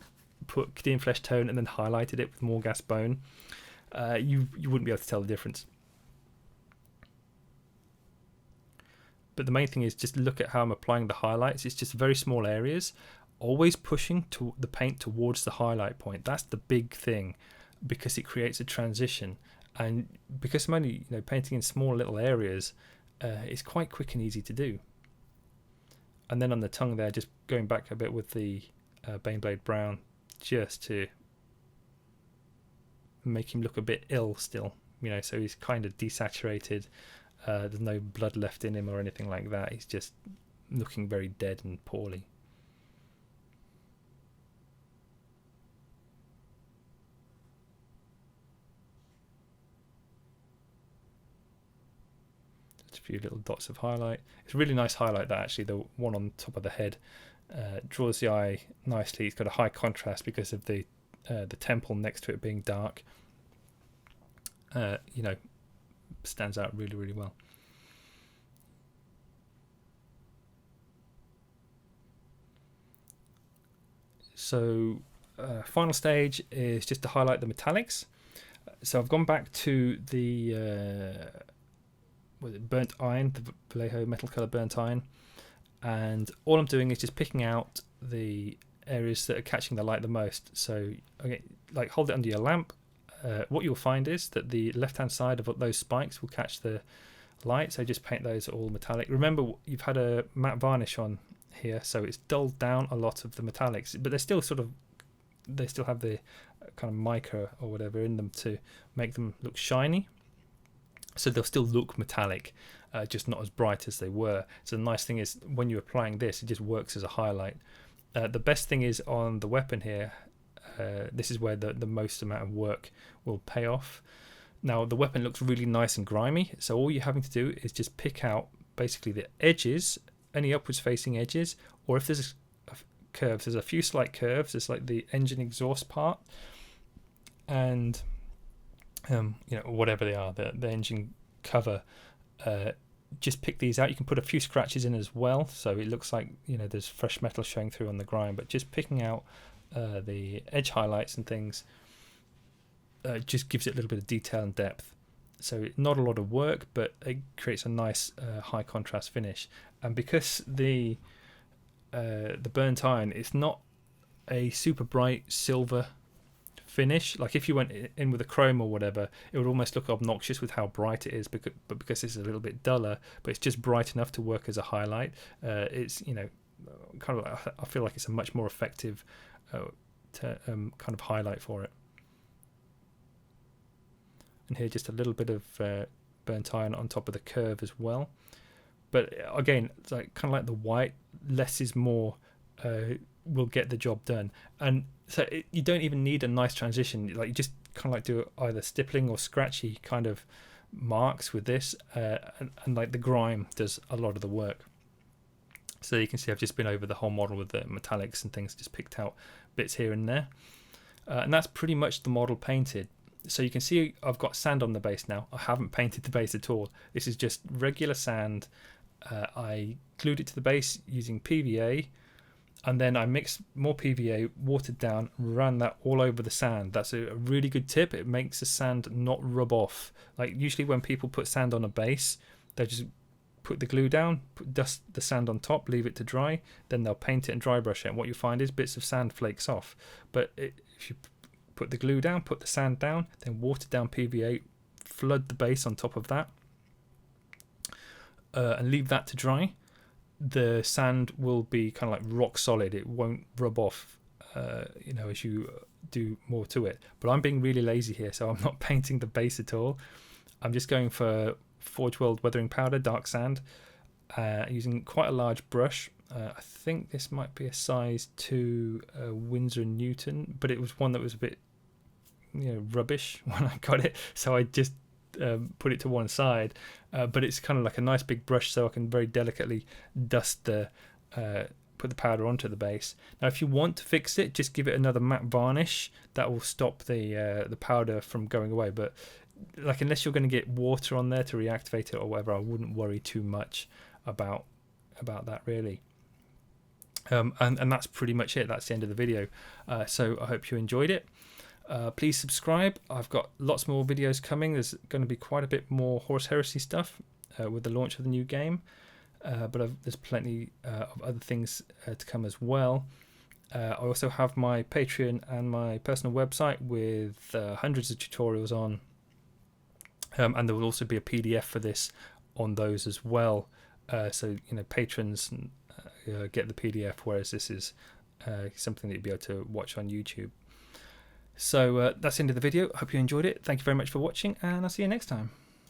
put Cadian Fleshtone and then highlighted it with Morghast Bone, you wouldn't be able to tell the difference. But the main thing is just look at how I'm applying the highlights. It's just very small areas, always pushing to the paint towards the highlight point. That's the big thing, because it creates a transition. And because I'm only painting in small little areas, it's quite quick and easy to do. And then on the tongue there, just going back a bit with the Baneblade Brown, just to make him look a bit ill still, so he's kind of desaturated. There's no blood left in him or anything like that. He's just looking very dead and poorly. Just a few little dots of highlight. It's a really nice highlight, that actually, the one on top of the head. Draws the eye nicely. It's got a high contrast because of the temple next to it being dark. Stands out really, really well. So final stage is just to highlight the metallics. So I've gone back to the burnt iron, the Vallejo metal color burnt iron, and all I'm doing is just picking out the areas that are catching the light the most. So okay, like hold it under your lamp. What you'll find is that the left-hand side of those spikes will catch the light, so just paint those all metallic. Remember, you've had a matte varnish on here, so it's dulled down a lot of the metallics, but they still have the kind of mica or whatever in them to make them look shiny, so they'll still look metallic, just not as bright as they were. So the nice thing is when you're applying this, it just works as a highlight. The best thing is on the weapon here. This is where the most amount of work will pay off. Now the weapon looks really nice and grimy, so all you're having to do is just pick out basically the edges, any upwards facing edges, or if there's curves, there's a few slight curves. There's like the engine exhaust part, and whatever they are, the engine cover. Just pick these out. You can put a few scratches in as well, so it looks like there's fresh metal showing through on the grime. But just picking out the edge highlights and things just gives it a little bit of detail and depth. So not a lot of work, but it creates a nice high contrast finish. And because the burnt iron, it's not a super bright silver finish. Like if you went in with a chrome or whatever, it would almost look obnoxious with how bright it is, because it's a little bit duller, but it's just bright enough to work as a highlight. It's, you know, kind of, I feel like it's a much more effective kind of highlight for it. And here just a little bit of burnt iron on top of the curve as well. But again, it's like kind of like the white, less is more. Will get the job done. And so you don't even need a nice transition. Like you just kind of like do either stippling or scratchy kind of marks with this, and like the grime does a lot of the work. So you can see I've just been over the whole model with the metallics and things, just picked out bits here and there, and that's pretty much the model painted. So you can see I've got sand on the base now. I haven't painted the base at all. This is just regular sand. I glued it to the base using PVA, and then I mixed more PVA, watered down, ran that all over the sand. That's a really good tip. It makes the sand not rub off. Like usually when people put sand on a base, they just put the glue down, dust the sand on top, leave it to dry, then they'll paint it and dry brush it. And what you find is bits of sand flakes off. But if you put the glue down, put the sand down, then water down PVA, flood the base on top of that, and leave that to dry, the sand will be kind of like rock solid. It won't rub off, you know, as you do more to it. But I'm being really lazy here, so I'm not painting the base at all. I'm just going for Forge World Weathering Powder, dark sand, using quite a large brush. I think this might be a size 2 Winsor and Newton, but it was one that was a bit, you know, rubbish when I got it, so I just put it to one side. But it's kind of like a nice big brush, so I can very delicately dust the put the powder onto the base. Now if you want to fix it, just give it another matte varnish. That will stop the powder from going away. But like, unless you're going to get water on there to reactivate it or whatever, I wouldn't worry too much about that really. And that's pretty much it. That's the end of the video. So I hope you enjoyed it. Please subscribe. I've got lots more videos coming. There's going to be quite a bit more Horus Heresy stuff with the launch of the new game, but there's plenty of other things to come as well. I also have my Patreon and my personal website with hundreds of tutorials on, and there will also be a PDF for this on those as well. So, you know, patrons get the PDF, whereas this is something that you'll be able to watch on YouTube. So that's the end of the video. I hope you enjoyed it. Thank you very much for watching, and I'll see you next time.